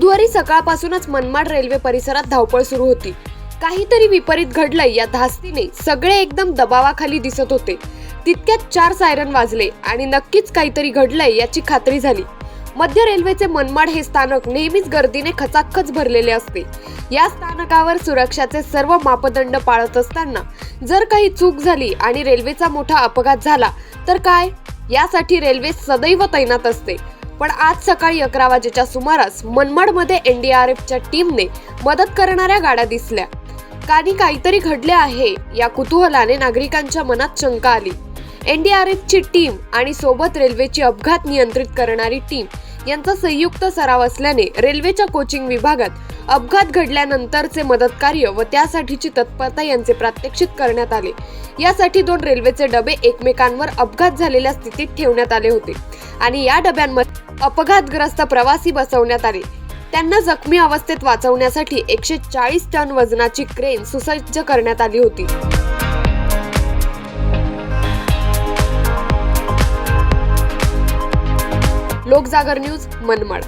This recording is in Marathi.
बुधवारी सकाळपासूनच मनमाड रेल्वे परिसरात धावपळ सुरू होती। काहीतरी विपरीत घडलंय या धास्तीने सगळे एकदम दबावाखाली दिसत होते। तितक्यात 4 सायरन वाजले आणि नक्कीच काहीतरी घडलंय याची खात्री झाली। मध्य रेल्वेचे मनमाड हे स्थानक नेहमीच गर्दीने खचाखच भरलेले असते। या स्थानकावर सुरक्षाचे सर्व मापदंड पाळत असताना जर काही चूक झाली आणि रेल्वेचा मोठा अपघात झाला तर काय, यासाठी रेल्वे सदैव तैनात असते। पण आज सकाळी 11 वाजेच्या सुमारास मनमाडमध्ये एनडीआरएफच्या टीमने मदत करणाऱ्या गाड्या दिसल्या। काहीतरी घडले आहे या कुतूहलाने नागरिकांच्या मनात शंका आली। एनडीआरएफची टीम आणि सोबत रेल्वेची अपघात नियंत्रित करणारी टीम यांचा संयुक्त सराव असल्याने रेल्वेच्या कोचिंग विभागात अपघात घडल्यानंतरचे मदत कार्य व त्यासाठीची तत्परता यांचे प्रात्यक्षिक करण्यात आले। यासाठी 2 रेल्वेचे डबे एकमेकांवर अपघात झालेल्या स्थितीत ठेवण्यात आले होते आणि या डब्यांमध्ये अपघातग्रस्त प्रवासी बसवण्यात आले। त्यांना जखमी अवस्थेत वाचवण्यासाठी 140 टन वजनाची क्रेन सुसज्ज करण्यात आली होती। लोकजागर न्यूज, मनमाड।